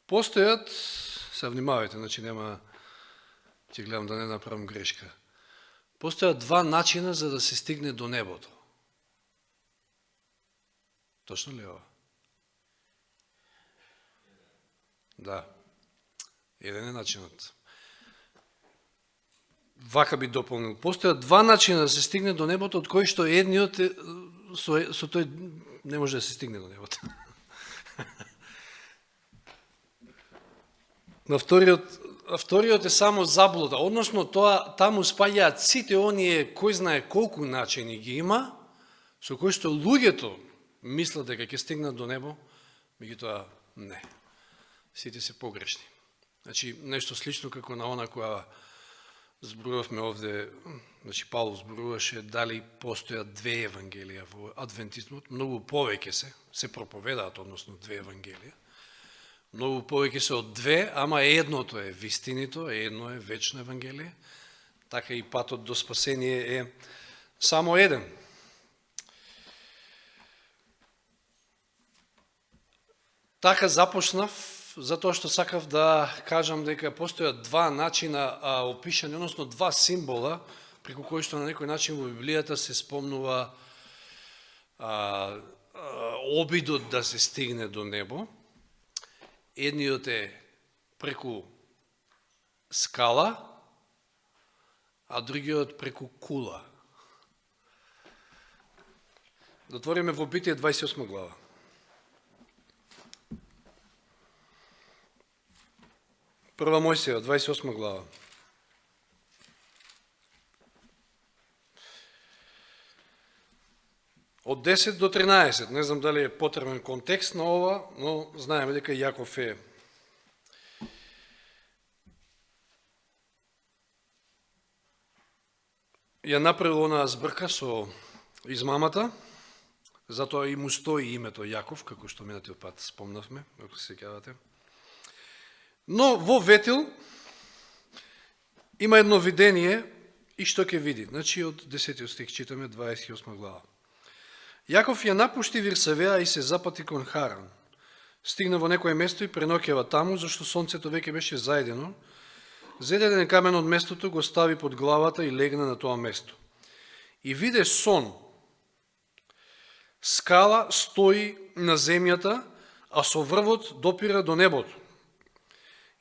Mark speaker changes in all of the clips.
Speaker 1: Постојат, се внимавајте, значи нема, ќе гледам да не направам грешка. Постојат два начина за да се стигне до небото. Точно ли ова? Да. Еден е начинот. Вака би дополнил. Постојат два начина да се стигне до небото, од кои што едниот со тој не може да се стигне до небото. На вториот е само заблуда, односно таму спаѓаат сите оние кој знае колку начини ги има, со кои што луѓето мислат дека ќе стигнат до небо, меѓутоа не. Сите се погрешни. Значи, нешто слично како на она која зборувавме овде, значи Павло зборуваше дали постојат две евангелија во адвентизмот, многу повеќе се проповедаат, односно две евангелија. Многу повеќе се од две, ама едното е вистинито, едно е вечно евангелие, така и патот до спасение е само еден. Така започнав, затоа што сакав да кажам дека постојат два начина опишани, односно два символа, преку кои што на некој начин во Библијата се спомнува обидот да се стигне до небо. Едниот е преку скала, а другиот преку кула. Дотвориме во Битие 28 глава. Прва Мојсеја, 28 глава. Од 10 до 13, не знам дали е потребен контекст на ова, но знаеме дека Јаков ја направил онаа збрка со измамата, затоа и му стои името Јаков, како што минатиот пат спомнавме, ако се сеќавате. Но во Ветил има едно видение и што ќе види. Значи од 10 стих читаме 28 глава. Јаков ја напушти Вирсавеа и се запати кон Харан. Стигна во некое место и преноќава таму, зашто сонцето веќе беше заедено. Зеде еден камен од местото, го стави под главата и легна на тоа место. И виде сон. Скала стои на земјата, а со врвот допира до небото.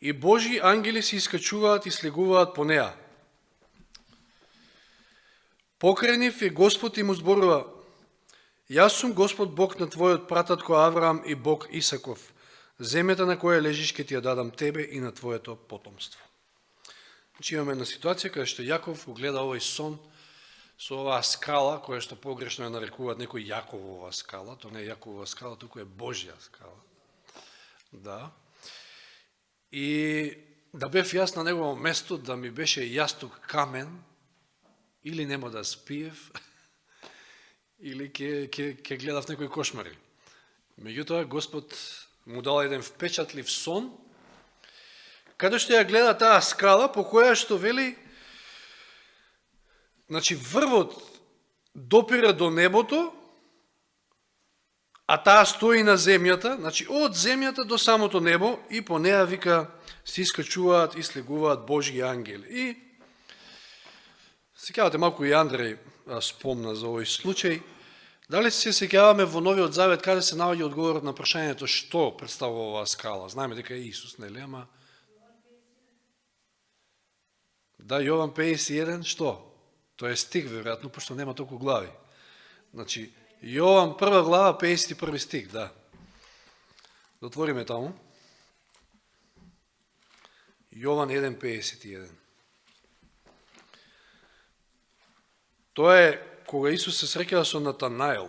Speaker 1: И Божи ангели се искачуваат и слегуваат по неа. Покрај нив е Господ и му зборува: Јас сум Господ Бог на твојот прататко Авраам и Бог Исаков. Земјата на која лежиш ќе ти ја дадам тебе и на твоето потомство. Значи имаме една ситуација каде што Јаков го гледа овој сон со оваа скала, која што погрешно ја нарекуваат некој Јаковова скала. То не е Јаковова скала, туку е Божја скала. Да. И да бев јас на негово место, да ми беше јасток камен, или нема да спиев, или ќе гледав некој кошмари. Меѓутоа, Господ му дал еден впечатлив сон, каде што ја гледа таа скала, по која што вели, значи врвот допира до небото, а таа стои на земјата, значи од земјата до самото небо, и по неа, вика, се искачуваат и слегуваат Божји ангели. И сеќавате малку и Андреј спомна за овој случај. Дали се сеќаваме во Новиот Завет каде се наоѓа одговорот на прашањето што представува оваа скала? Знаеме дека е Исус, нели, ама... Да, Јован 51, што? Тоа е стих, веројатно, пошто нема толку глави. Значи, Јован 1 глава, 51 стих, да. Дотвориме таму. Јован 1:51. Тоа е кога Исус се среќава со Натанаел.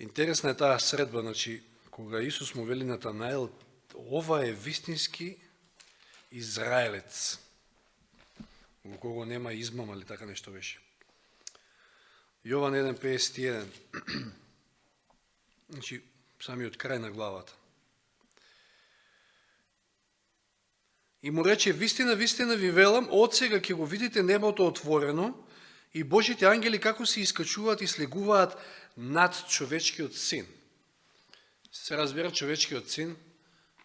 Speaker 1: Интересна е таа средба, значи, кога Исус му вели Натанаел, ова е вистински израелец, во кого нема измама, или така нешто беше. Јован 1:51. Значи, самиот крај на главата. И му рече: вистина, вистина ви велам, од сега ќе го видите небото отворено и Божите ангели како се искачуваат и слегуваат над човечкиот син. Се разбира, човечкиот син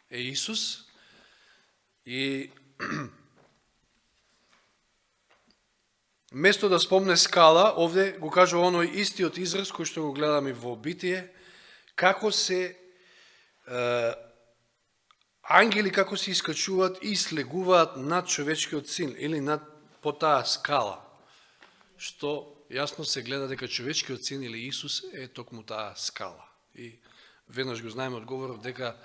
Speaker 1: е Исус и место да спомне скала, овде го кажува оној истиот израз кој што го гледаме во Битие, како се ангели како се искачуваат и слегуваат над човечкиот син или над по таа скала, што јасно се гледа дека човечкиот син или Исус е токму таа скала. И веднаш го знаеме одговорот дека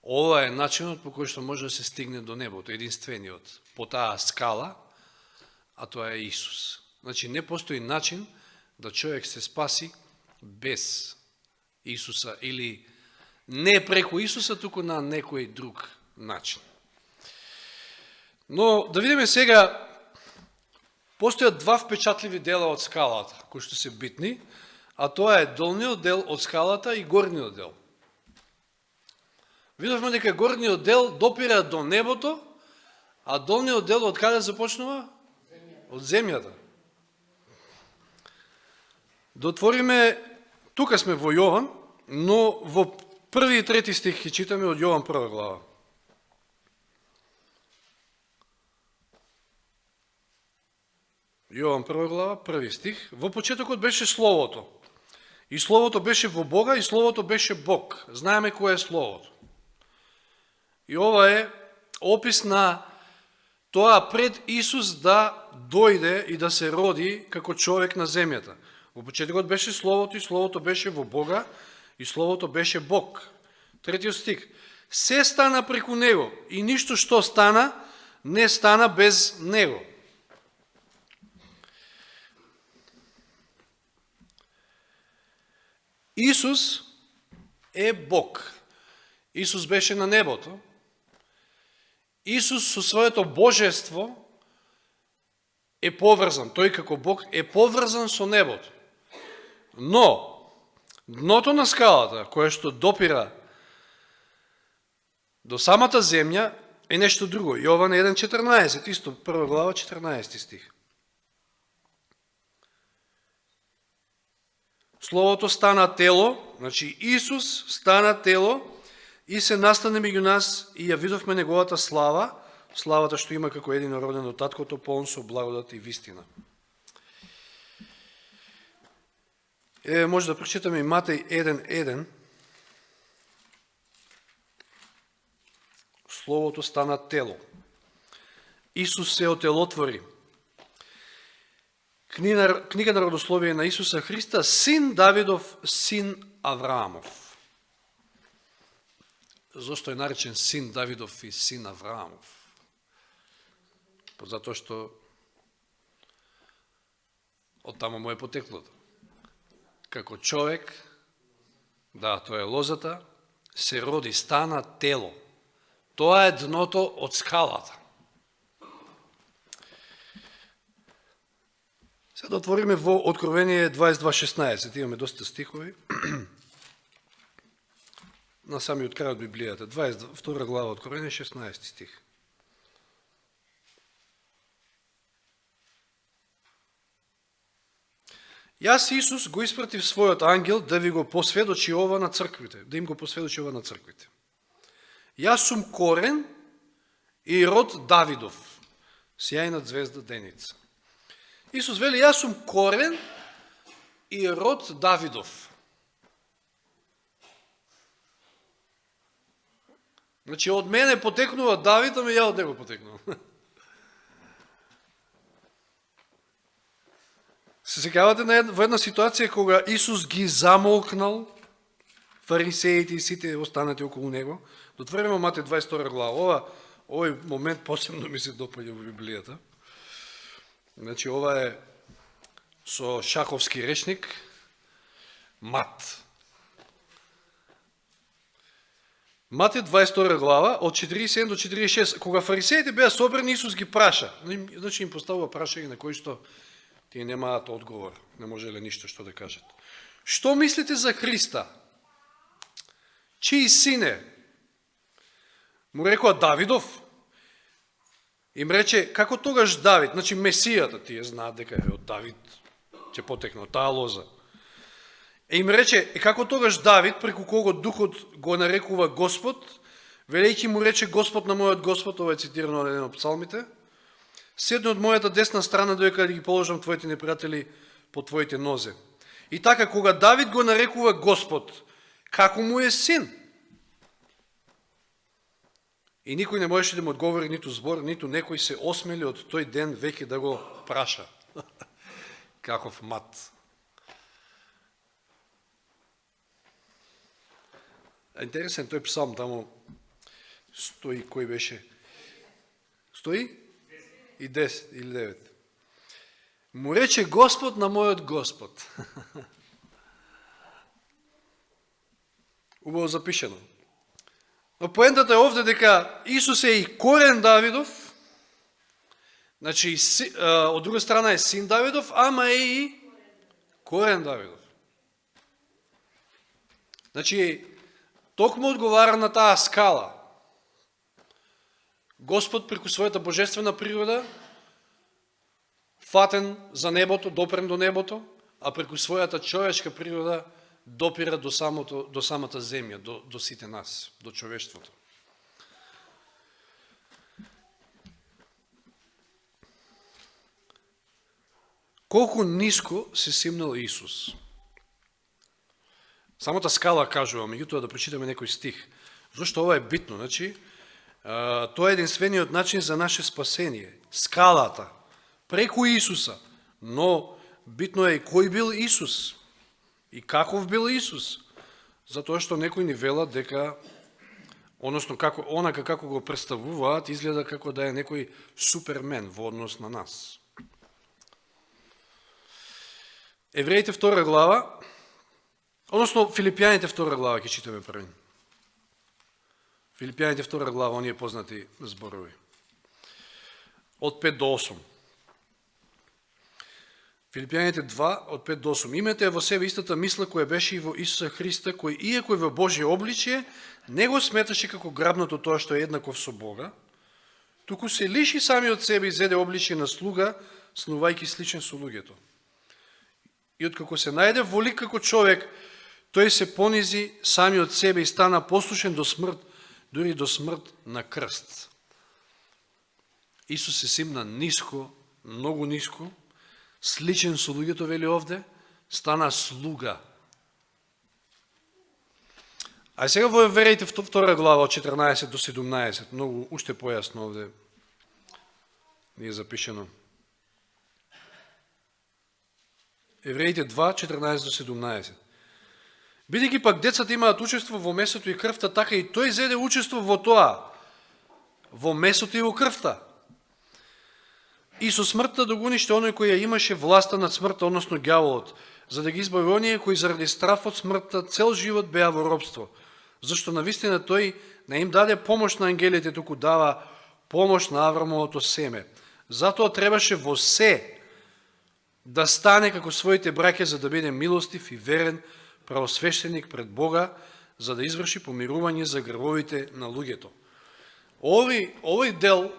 Speaker 1: ова е начинот по кој што може да се стигне до небото, единствениот, по таа скала, а тоа е Исус. Значи не постои начин да човек се спаси без Исуса или не преку Исуса, туку на некој друг начин. Но да видиме сега, постојат два впечатливи дела од скалата, кои што се битни, а тоа е долниот дел од скалата и горниот дел. Видовме дека горниот дел допира до небото, а долниот дел од каде започнува? Од земјата. Да отвориме, тука сме во Јован, но во први и трети стих ќе читаме од Јован прва глава. Јован прва глава, први стих. Во почетокот беше Словото. И Словото беше во Бога, и Словото беше Бог. Знаеме кој е Словото. И ова е опис на тоа пред Исус да дојде и да се роди како човек на земјата. Во почетокот беше Словото, и Словото беше во Бога, и Словото беше Бог. Третиот стих. Се стана преку Него, и ништо што стана, не стана без Него. Исус е Бог. Исус беше на небото. Исус со своето божество е поврзан. Тој како Бог е поврзан со небото. Но, дното на скалата, кое што допира до самата земја, е нешто друго. Јован 1.14, исто, прва глава, 14 стих. Словото стана тело, значи Исус стана тело и се настане меѓу нас и ја видовме неговата слава, славата што има како единороден од Таткото, полн со благодат и вистина. Може да прочитаме и Матеј 1.1. Словото стана тело. Исус се отелотвори. Книга на родословие на Исуса Христа, син Давидов, син Авраамов. Зошто е наречен син Давидов и син Авраамов? Затоа што од тамо му е потеклото. Како човек, да, тоа е лозата, се роди, стана тело. Тоа е дното од скалата. Сега да отвориме во Откровение 22.16. Имаме доста стихови. На самиот крај од Библијата. 22 глава Откровение, 16 стих. Јас Исус го испратив својот ангел да ви го посведочи ова на црквите, да им го посведочи ова на црквите. Јас сум корен и род Давидов, сјајна звезда деница. Исус вели, јас сум корен и род Давидов. Значи, од мене потекнува Давид, ами ја од него потекнувам. Се сеќавате во една ситуација кога Исус ги замолкнал фарисеите и сите останати околу него. Дотвориме Матеј 22 глава. Овој момент посебно ми се допаѓа во Библијата. Значи, ова е со шаховски речник мат. Матеј 22 глава, од 47 до 46, кога фарисеите беа собрани, Исус ги праша. Значи, им поставува прашање на кои што тие немаат одговор, не можеле ништо што да кажат. Што мислите за Христа? Чиј син е? Му рекоа Давидов. Им рече, како тогаш Давид, значи Месијата, тие знаат дека е од Давид, ќе потекне од таа лоза. Им рече, како тогаш Давид, преку кого Духот го нарекува Господ, Велејќи му рече Господ на мојот Господ, ова е цитирано од еден од псалмите, седни од мојата десна страна, доека да ги положам твоите непријатели по твоите нозе. И така, кога Давид го нарекува Господ, како му е син, и никој не можеше да му одговори ниту збор, ниту некој се осмели од тој ден веќе да го праша. Каков мат. Интересен тој псалм, таму стои, кој беше? Стои? И 10 или 9. Му рече Господ на мојот Господ. Убаво запишено. Но поентата е овде дека Исус е и корен Давидов, значи од друга страна е син Давидов, ама е и корен Давидов. Значи, токму одговара на таа скала. Господ преку својата божествена природа, фатен за небото, допрен до небото, а преку својата човечка природа допира до самата земја, до сите нас, до човештвото. Колку ниско се симнал Исус. Самата скала кажува, меѓутоа да прочитаме некој стих. Зошто ова е битно? Значи, тоа е единствениот начин за наше спасение. Скалата, преку Исуса. Но битно е кој бил Исус и каков бил Исус. Затоа што некои ни велат дека, односно како го представуваат, изгледа како да е некој супермен во однос на нас. Евреите 2 глава, односно Филипјаните 2 глава ќе читаме првин. Филипјаните 2 глава, оние познати зборови. Од 5 до 8. Филипјаните 2, од 5 до 8. Имате во себе истата мисла која беше и во Исуса Христа, кој иако е во Божие обличие, не го сметаше како грабното тоа што е еднаков со Бога, туку се лиши сами од себе и зеде обличие на слуга, снувајќи сличен со луѓето. И откако се најде во лик како човек, тој се понизи сами од себе и стана послушен до смрт, дури до смрт на крст. Исус се симна ниско, многу ниско, сличен со луѓето, вели овде, стана слуга. А сега во Евреите 2 глава од 14 до 17, многу уште појасно овде ни е запишено. Евреите 2, 14 до 17. Бидејќи пак децата имаат учество во месото и крвта, така и тој зеде учество во тоа, во месото и во крвта. И со смртта да го уништи оној кој ја имаше власта над смртта, односно ѓаволот, за да ги избави оние кои заради страф од смртта цел живот беа во робство. Зашто навистина тој не им даде помош на ангелите, туку дава помош на Аврамовото семе. Затоа требаше во се да стане како своите браќа, за да биде милостив и верен правосвещеник пред Бога, за да изврши помирување за гревовите на луѓето. Овој дел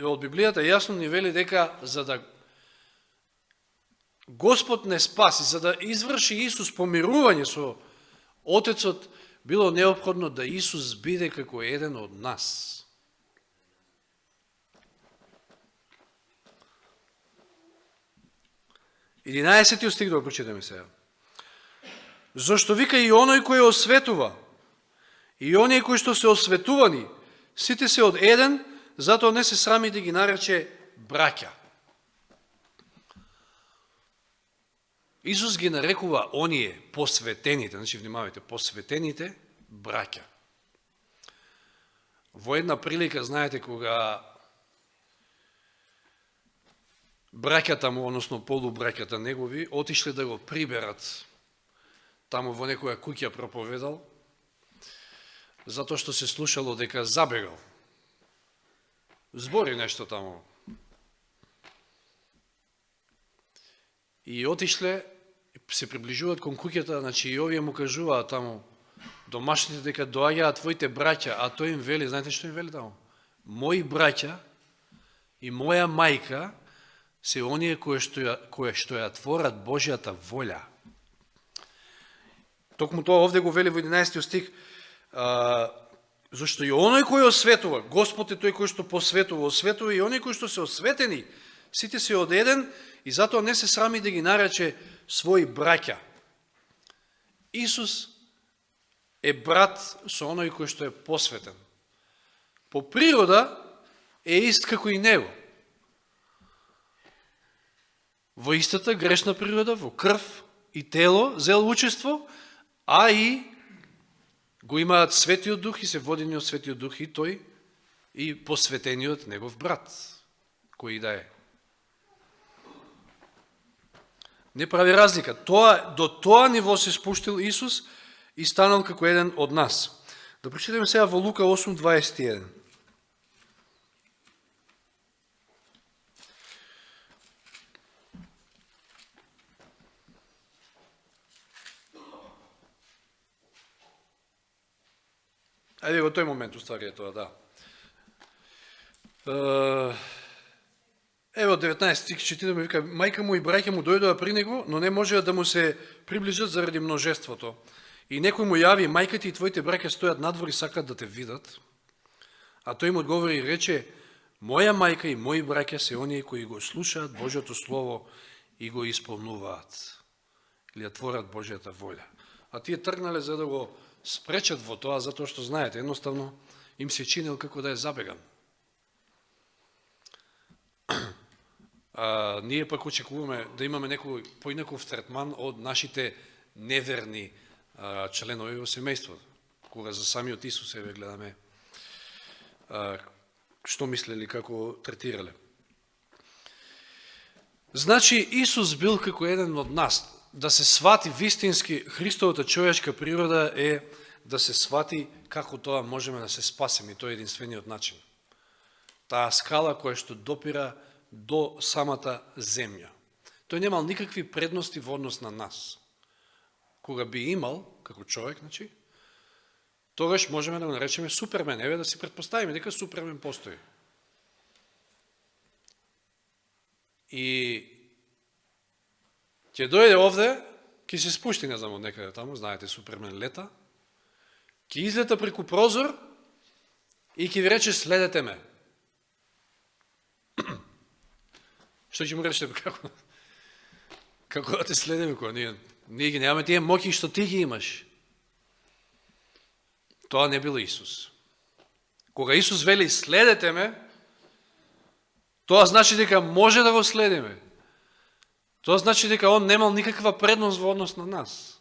Speaker 1: од Библијата јасно ни вели дека за да Господ не спаси, за да изврши Исус помирување со Отецот, било неопходно да Исус биде како еден од нас. Единаесетиот стих да прочитаме сега. Зошто вика и оној кој осветува, и оние кои што се осветувани, сите се од еден, затоа не се срами да ги нарече браќа. Исус ги нарекува оние посветените, значи внимавајте, посветените браќа. Во една прилика, знаете, кога браќата му, односно полубраќата негови, отишле да го приберат таму во некоја куќа проповедал, затоа што се слушало дека забегал. Збори нешто таму. И отишле, се приближуваат кон куќата, значи и овие му кажуваат таму, домашните дека доаѓаат твоите браќа, а тој им вели, знаете што им вели таму? Мои браќа и моја мајка се оние кои што ја творат Божјата волја. Токму тоа овде го вели во 11 стих, Зашто и оној кој осветува, Господ е тој кој што посветува, осветува и оние кои што се осветени, сите се од еден и затоа не се срами да ги нарече своји браќа. Исус е брат со оној кој што е посветен. По природа е ист како и него. Во истата грешна природа, во крв и тело, зел учество, а и го имаат Светиот Дух и се водени од Светиот Дух и тој и посветениот негов брат, кој да е. Не прави разлика. До тоа ниво се спуштил Исус и станал како еден од нас. Да прочитаме сега во Лука 8:21. Ајде во тој момент уствари е тоа, да. Ево 19 стих читаме, вика, мајка му и браќа му дојдоа при него, но не можеа да му се приближат заради множеството. И некој му јави, мајка ти и твоите браќа стојат надвор и сакат да те видат. А тој им одговори и рече, моја мајка и мои браќа се оние кои го слушаат Божјото Слово и го исполнуваат. Или ја творат Божјата волја. А тие тргнале за да го спречат во тоа, затоа што знаете, едноставно им се чинел како да е забеган. Ние пак очекуваме да имаме некој поинаков третман од нашите неверни членови во семејството. Кога за самиот Исус еве гледаме што мислели, како третирале. Значи, Исус бил како еден од нас. Да се свати вистински Христовата човечка природа е да се свати како тоа можеме да се спасеме, и тоа е единствениот начин. Таа скала која што допира до самата земја. Тој немал никакви предности во однос на нас. Кога би имал, како човек, значи, тогаш можеме да го наречеме Супермен. Еве да си предпоставиме дека Супермен постои. И ќе дојде овде, ќе се спушти, не знам од некаде таму, знаете, Супермен лета, ќе излета преку прозор и ќе ви рече следете ме. Што ќе му речете, како да те следеме, кога ние ги немаме тие моќи што ти ги имаш. Тоа не бил Исус. Кога Исус вели следете ме, тоа значи дека може да го следиме. Тоа значи дека он немал никаква предност во однос на нас.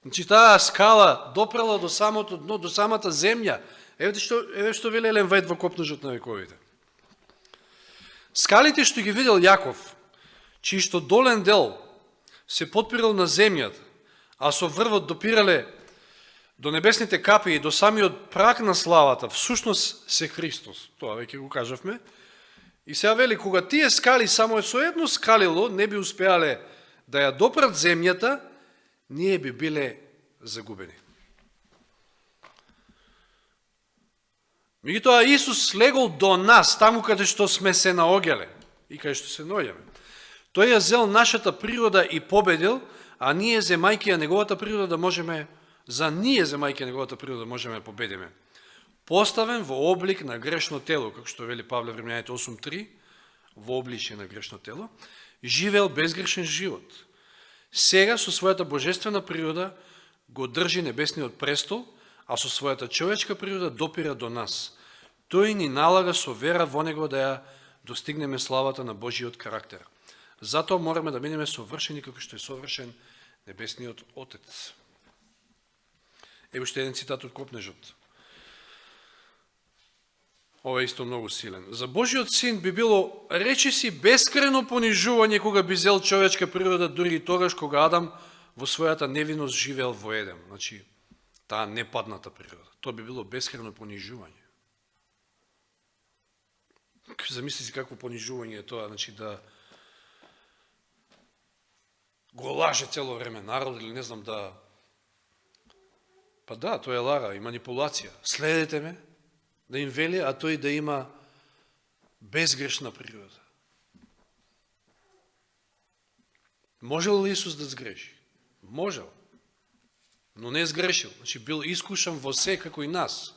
Speaker 1: Значи таа скала допрела до самото дно, до самата земја. Еве што вели Елен Вајд во Копнежот на вековите. Скалите што ги видел Јаков, чии што долен дел се потпирал на земјата, а со врвот допирале до небесните капи и до самиот прак на славата, всушност се Христос. Тоа веќе го кажавме. И сега вели, кога тие скали само со едно скалило не би успеале да ја допрат земјата, ние би биле загубени. Меѓутоа Исус слегол до нас, таму каде што сме се наоѓале и каде што се наоѓаме. Тој ја зел нашата природа и победил, а ние земајки ја неговата природа да можеме, да победиме. Поставен во облик на грешно тело, како што вели Павле Римјаните 8:3, во обличие на грешно тело, живеел безгрешен живот. Сега со својата божествена природа го држи небесниот престол, а со својата човечка природа допира до нас. Тој ни налага со вера во него да ја достигнеме славата на Божиот карактер. Затоа мораме да минеме совршени како што е совршен небесниот Отец. Ево уште еден цитат од Копнежот. Ова е исто многу силен. За Божиот син би било речиси бескрено понижување кога би зел човечка природа дури и тогаш кога Адам во својата невиност живеел во Едем. Значи, таа непадната природа. Тоа би било бескрено понижување. Замисли си какво понижување е тоа, значи да го лаже цело време народ или не знам да... Па да, тоа е лага и манипулација. Следете ме, да им вели, а тој да има безгрешна природа. Можел ли Исус да сгреши? Можел. Но не сгрешил. Значи бил искушан во се како и нас.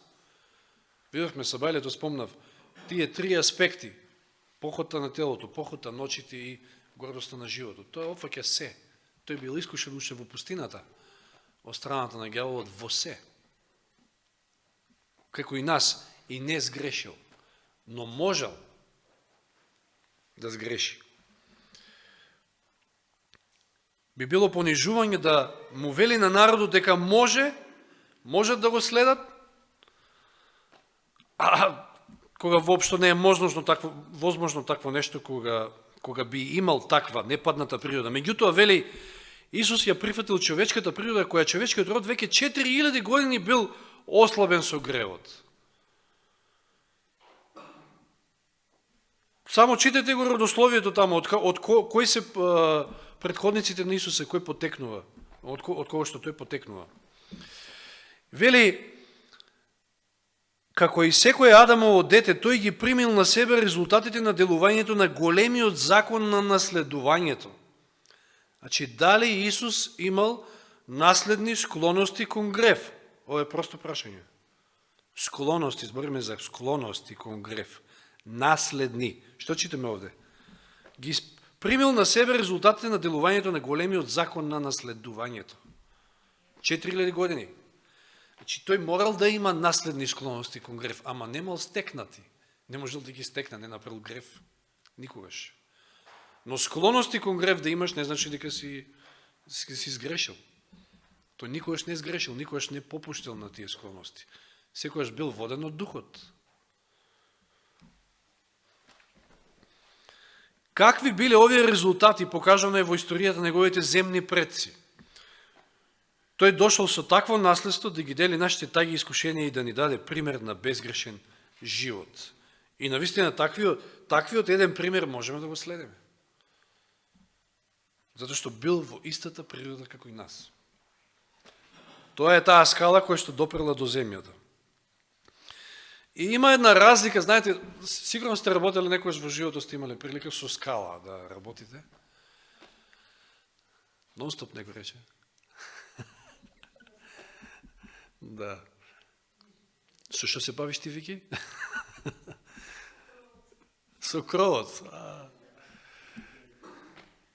Speaker 1: Видовме сабајлето, спомнав, тие три аспекти, похота на телото, похота ночите и гордоста на животот. Тоа опфаќа се. Тој бил искушен уште во пустината, од страната на ѓаволот во се. Како и нас, и не сгрешил, но можел да сгреши. Би било понижување да му вели на народот дека можат да го следат, а кога воопшто не е возможно такво нешто, кога би имал таква непадната природа. Меѓутоа, вели, Исус ја прифатил човечката природа, која човечкиот род веќе 4000 години бил ослабен со гревот. Само читате го родословието таму, од кои се предходниците на Исуса, кој потекнува, од кого што тој потекнува. Вели, како и секој Адамово дете, тој ги примил на себе резултатите на делувањето на големиот закон на наследувањето. Значи, дали Исус имал наследни склоности кон грев? Ова е просто прашање. Склоности, збориме за склоности кон грев. Наследни. Што читаме овде? Ги примил на себе резултатите на делувањето на големиот закон на наследувањето. 4000 години. Значи, тој морал да има наследни склоности кон грев, ама немал стекнати. Не можел да ги стекне, не направил грев. Никогаш. Но склоности кон грев да имаш не значи дека си сгрешил. Тој никогаш не сгрешил, никогаш не попуштил на тие склоности. Секогаш бил воден од духот. Какви биле овие резултати, покажано е во историјата на неговите земни предци. Тој дошол со такво наследство да ги дели нашите таги искушенија и да ни даде пример на безгрешен живот. И навистина таквиот еден пример можеме да го следиме. Затоа што бил во истата природа како и нас. Тоа е таа скала која што допрела до земјата. И има една разлика, знаете, сигурно сте работели некојаш во животот, сте имале прилика со скала да работите. Нон-стоп него рече. Да. Со што се бавиш ти, Вики? Со кровот.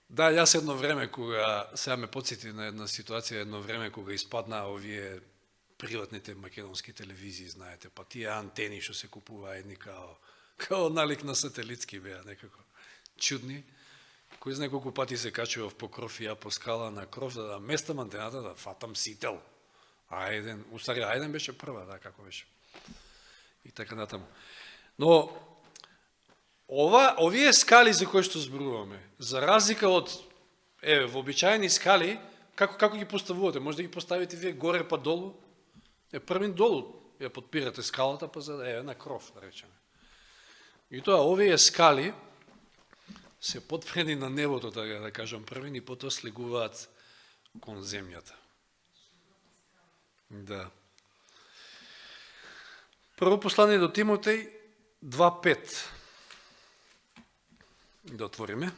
Speaker 1: Да, јас едно време, кога, сега ме подсети на една ситуација, едно време кога испадна овие приватните македонски телевизии, знаете, па тие антени што се купува едни као налик на сателитски беа некако чудни. Кој знае колку пати се качував по кров и ја по скала на кров, да местам антената, да фатам сител. Ајден беше прва, да, како беше. И така натаму. Но, овие скали за кои што зборуваме, за разлика од, вообичаени скали, како ги поставувате? Може да ги поставите вие горе па долу? Првин долу ја подпирате скалата, па за да на кров, да речеме. И тоа, овие скали се подпрени на небото, да кажам првин, и потоа слегуваат кон земјата. Да. Прво послание до Тимотеј 2:5. Да отвориме.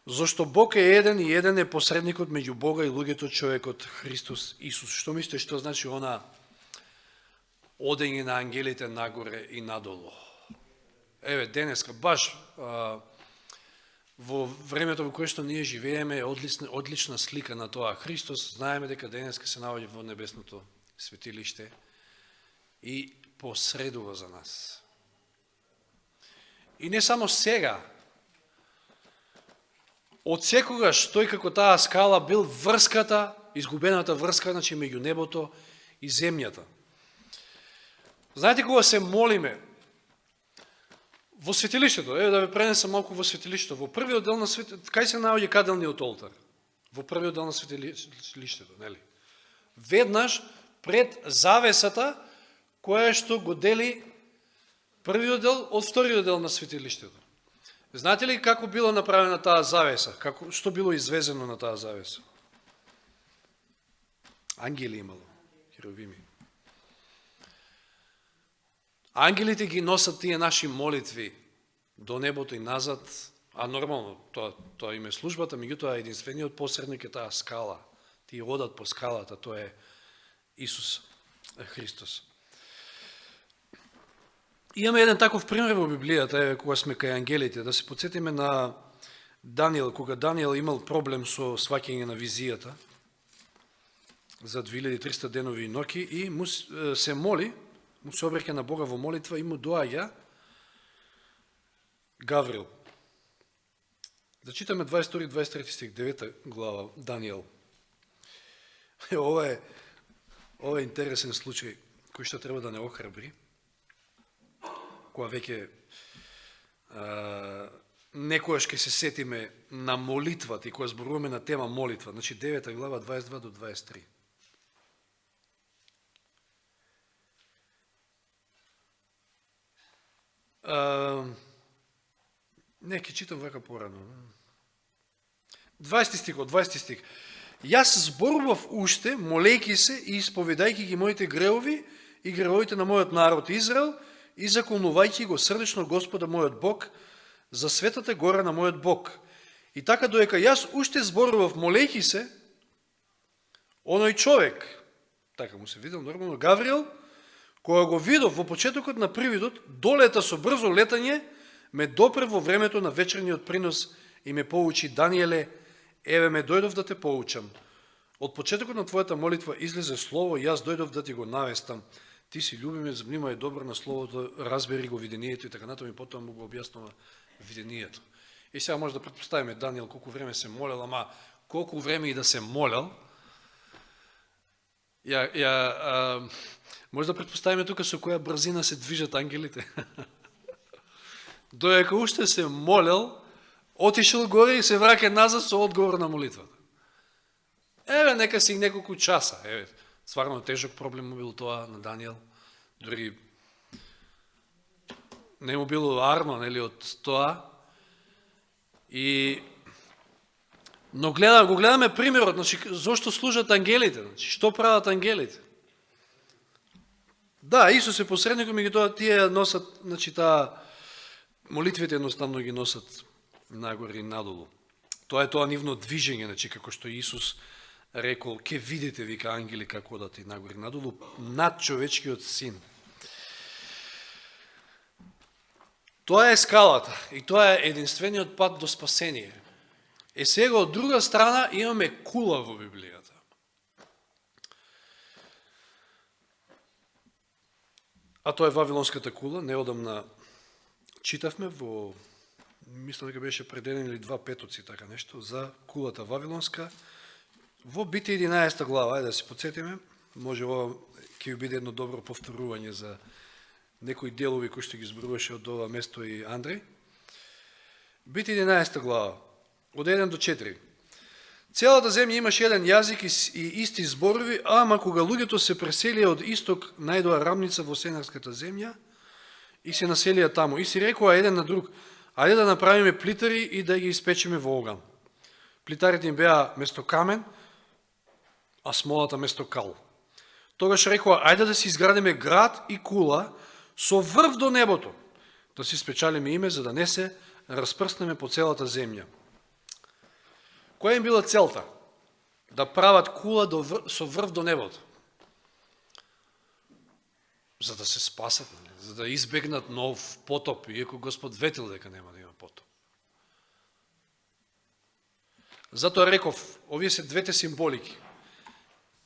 Speaker 1: Зошто Бог е еден и еден е посредникот меѓу Бога и луѓето, човекот Христос Исус. Што мислите што значи она одење на ангелите нагоре и надолу? Еве, денеска, баш во времето во кое што ние живееме, е одлична слика на тоа. Христос, знаеме дека денеска се наоѓа во небесното светилиште и посредува за нас. И не само сега, од секогаш тој како таа скала бил врската, изгубената врска, значи меѓу небото и земјата. Знаете кога се молиме во светилиштето, да ве пренесам малку во светилиштето, во првиот дел на светилиштето, кај се наоѓа каделниот олтар? Во првиот дел на светилиштето, нели? Веднаш пред завесата која што го дели првиот дел од вториот дел на светилиштето. Знаете ли како било направена таа завеса? Што било извезено на таа завеса? Ангели имало, херовими. Ангелите ги носат тие наши молитви до небото и назад, а нормално, тоа им е службата, меѓутоа единствениот посредник е таа скала. Тие одат по скалата, тоа е Исус Христос. Имаме еден таков пример во Библијата, кога сме кај ангелите, да се подсетиме на Даниел, кога Даниел имал проблем со сваќање на визијата за 2300 денови и ноќи и му се моли, му се обреќа на Бога во молитва и му доаѓа Гаврил. Да читаме 22-23 стих, 9 глава, Даниел. Ова е интересен случај, кој што треба да не охрабри, кога веќе некојаш ке се сетиме на молитвата и кога зборуваме на тема молитва, значи 9 глава, 22 до 23. Не, ке читам вака порано. 20 стих. Јас зборував уште, молејки се и исповедајки ги моите греови и греовите на мојот народ Израел и заколнувајќи го срдечно Господа мојот Бог за светата гора на мојот Бог. И така доека јас уште зборував молејки се, оној човек, така му се видел нормално, Гавриел, кога го видов во почетокот на привидот, долета со брзо летање, ме допре во времето на вечерниот принос и ме поучи: Даниеле, еве ме дојдов да те поучам. Од почетокот на твојата молитва излезе слово, јас дојдов да ти го навестам. Ти си љубиме, внимај добро на словото, разбери го видението и така натаму, и потоа му го објаснува видението. И сега може да претпоставиме Даниел колку време се молел, ама колку време и да се молел, може да претпоставиме тука со која брзина се движат ангелите. Доека уште се молел, отишел горе и се враќа назад со одговор на молитвата. Еве, нека си неколку часа. Еве, стварно тежок проблем му бил тоа на Даниел. Дори не му било арно, нели, од тоа. Но го гледаме примерот, значи, зошто служат ангелите, значи, што прават ангелите. Да, Исус е посредникот, меѓутоа тие носат, значи, молитвите едноставно ги носат нагоре и надолу. Тоа е тоа нивно движење, значи, како што Исус рекол: ке видите, вика, ангели како одат и нагоре и надолу над човечкиот син. Тоа е скалата и тоа е единствениот пат до спасение. Сега од друга страна имаме кула во Библијата. А тоа е Вавилонската кула. Неодамна читавме во, мислам дека беше пред еден или два петоци, така нешто, за кулата Вавилонска. Во Битие 11 глава, ајде да се подсетиме, може ова ќе ви биде едно добро повторување за некои делови кои што ги зборуваше од ова место и Андреј. Битие 11 глава, од 1 до 4. Целата земја имаше еден јазик и исти зборови, ама кога луѓето се преселија од исток, најдоа рамница во Сенарската земја и се населија таму. И си рекоа еден на друг: ајде да направиме плитари и да ги испечеме во оган. Плитарите им беа место камен, а смолата место кал. Тогаш рекоа: ајде да си изградиме град и кула со врв до небото, да си спечалиме име, за да не се распрснеме по целата земја. Која им била целта? Да прават кула со врв до небото. За да се спасат, за да избегнат нов потоп, иако Господ ветил дека нема да има потоп. Затоа реков, овие се двете символики.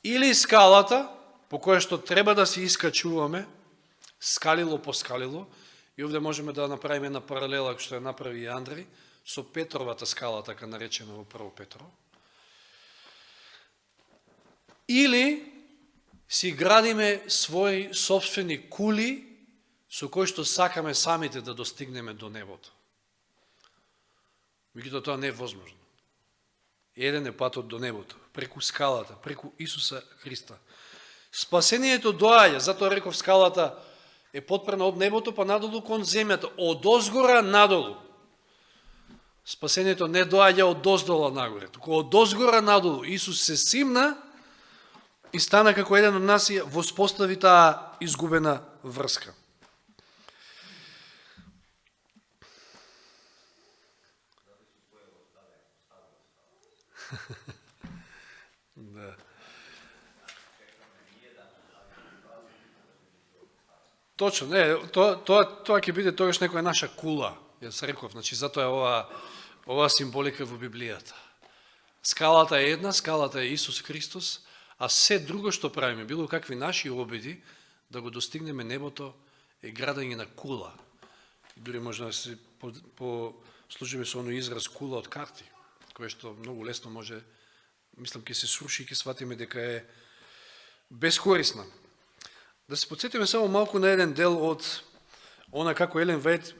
Speaker 1: Или скалата, по која што треба да се искачуваме, скалило по скалило, и овде можеме да направиме една паралела што ја направи и Андреј, со Петровата скала, така наречена во Прво Петрово. Или си градиме своји собствени кули, со кои што сакаме самите да достигнеме до небото. Меѓутоа тоа не е возможно. Еден е патот до небото, преку скалата, преку Исуса Христа. Спасението доаѓа, затоа реков скалата е потпрана од небото па надолу кон земјата, од озгора надолу. Спасението не доаѓа од доздола нагоре, туку од озгора надолу. Исус се симна и стана како еден од нас и воспостави таа изгубена врска. Да. Точно, не, тоа ќе биде тогаш некоја наша кула. Јас реков, значи затоа е ова символика во Библијата. Скалата е една, скалата е Исус Христос, а се друго што правиме, било какви наши обиди, да го достигнеме небото, е градење на кула. Дури може да се послужиме со оној израз кула од карти, кој што многу лесно може, мислам, ќе се сруши и ќе сватиме дека е бескорисна. Да се подсетиме само малку на еден дел од она како Елен Вајт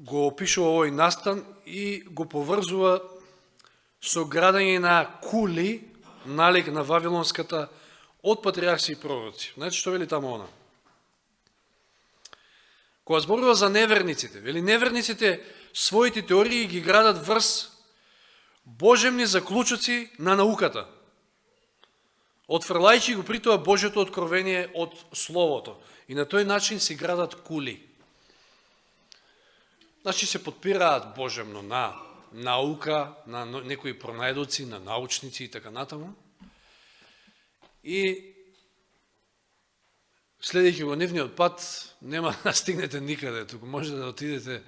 Speaker 1: го опишува овој настан и го поврзува со градење на кули, налик на Вавилонската, од патриарси и пророци. Знаете што вели тамо она? Кога зборува за неверниците, вели неверниците своите теории ги градат врз божемни заклучоци на науката, отфрлајќи го притоа Божјото откровение од Словото. И на тој начин се градат кули. Значи се подпираат божемно на наука, на некои пронајдоци, на научници и така натаму. И следејќи го нивниот пат, нема да стигнете никаде, туку може да отидете,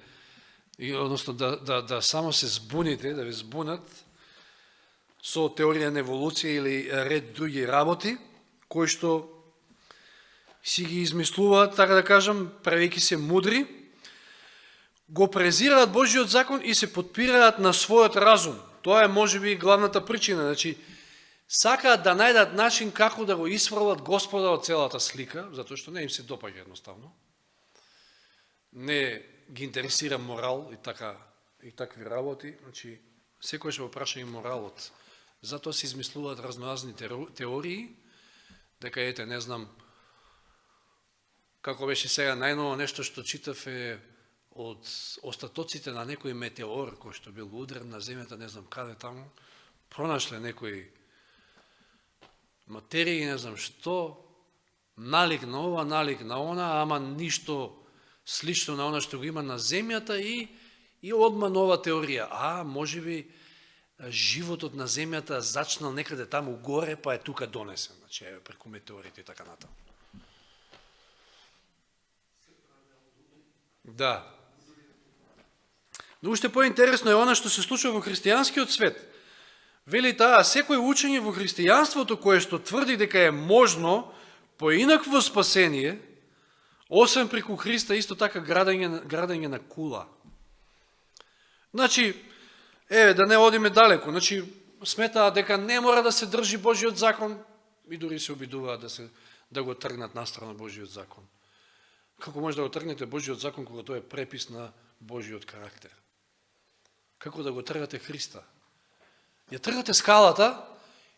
Speaker 1: односно да само се збуните, да ви збунат со теорија на еволуција или ред други работи, кои што си ги измислуваат, така да кажам, правејќи се мудри, го презираат Божиот закон и се подпираат на својот разум. Тоа е можеби главната причина. Значи, сакаат да најдат начин како да го исфрлат Господа од целата слика, затоа што не им се допаѓа едноставно. Не ги интересира морал и такви работи. Значи, секој ќе го праша и моралот. Затоа се измислуваат разноразни теории, дека ете, не знам, како беше сега најново нешто што читав е од остатоците на некој метеор кој што бил удрен на земјата, не знам каде таму, пронашле некои материи, не знам што, налик на ова, налик на она, ама ништо слично на она што го има на земјата и одма нова теорија. Можеби животот на земјата зачнал некаде таму горе, па е тука донесен, значи преку метеорите и така натаму. Да. Но уште поинтересно е она што се случува во христијанскиот свет. Вели таа, секој учење во христијанството кое што тврди дека е можно поинакво спасение, освен преку Христа, исто така градење на кула. Значи, да не одиме далеко, значи, сметаат дека не мора да се држи Божиот закон и дури се обидуваат да го тргнат настрана Божиот закон. Како може да го тргнете Божиот закон кога тоа е препис на Божиот карактер? Како да го тргате Христа? Ја тргате скалата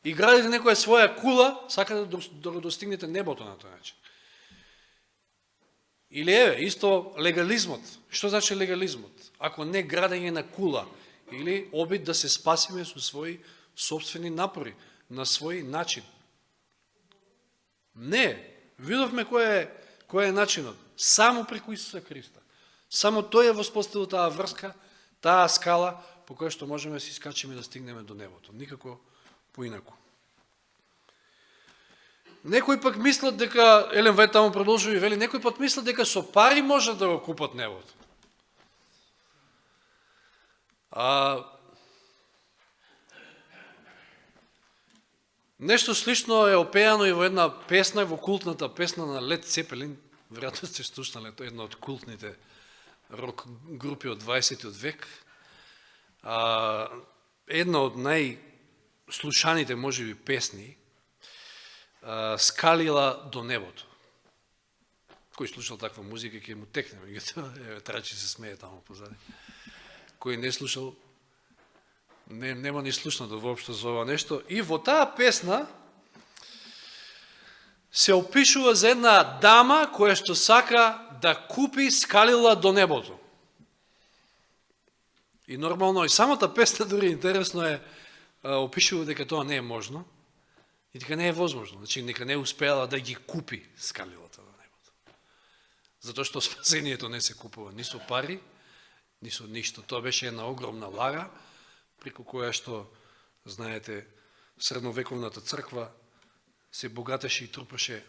Speaker 1: и градите некоја своја кула, сакате да го достигнете небото на тој начин. Или исто легализмот. Што значи легализмот? Ако не градење на кула, или обид да се спасиме со своји собствени напори, на свој начин. Не, видовме кој е начинот. Само преку Исуса Христа. Само тој е воспоставил таа врска, таа скала, по која што можеме да се искачиме да стигнеме до небото. Никако поинаку. Некои пак мислат дека, Елен Вајт таму продолжува и вели, некои пак мислат дека со пари можат да го купат небото. Нешто слично е опеано и во една песна, во култната песна на Лед Цепелин, веројатно сте слушнале, тоа е една од култните рок групи од 20 век. Една од најслушаните, можеби, песни, Скалила до небото. Кој слушал таква музика, ќе му текне, меѓутоа, Трачи се смее таму позади. Кој не слушал, нема ни слушнато воопшто за ова нешто. И во таа песна се опишува за една дама која што сака да купи скалила до небото. И нормално, и самата песна дури интересно е, опишува дека тоа не е можно, и дека не е возможно. Значи, нека не успеала да ги купи скалилата до небото. Затоа што спасението не се купува ни со пари, ни со ништо. Тоа беше една огромна лага, преку која што, знаете, средновековната црква се богатеше и трупаше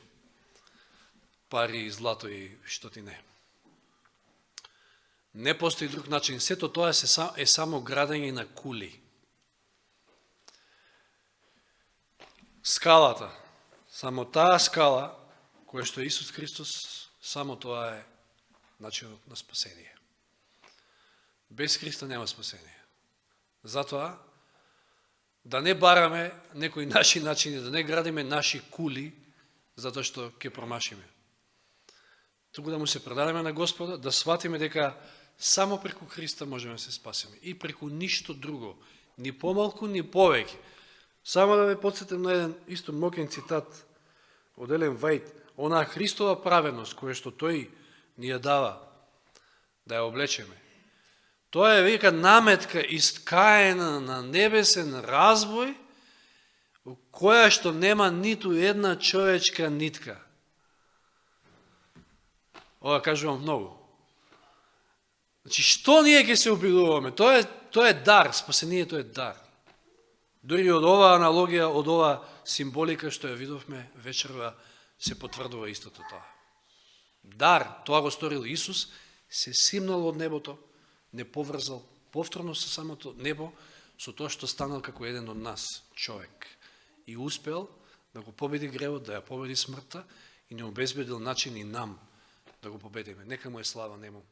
Speaker 1: пари и злато и што ти не. Не постои друг начин. Сето тоа е само градење на кули. Скалата, само таа скала, која што е Исус Христос, само тоа е начинот на спасение. Без Христа нема спасение. Затоа, да не бараме некои наши начини, да не градиме наши кули, затоа што ќе промашиме. Туку да му се предадеме на Господа, да сватиме дека само преку Христа можеме да се спасиме. И преку ништо друго. Ни помалку, ни повеќе. Само да ве подсетам на еден исто мокен цитат од Елен Вајд. Онаа Христова праведност, која што тој ни ја дава, да ја облечеме. Тоа е века наметка искаена на небесен разбој, која што нема ниту една човечка нитка. Ова кажувам многу. Значи, што ние ќе се обидуваме? Тоа е дар, спасението е дар. Дори од оваа аналогија, од оваа символика што ја видовме вечерва, се потврдува истото тоа. Дар, тоа го сторил Исус, се симнал од небото, не поврзал повторно со самото небо, со тоа што станал како еден од нас, човек. И успел да го победи гревот, да ја победи смртта и не обезбедил начин и нам да го победиме. Нека му е слава нему.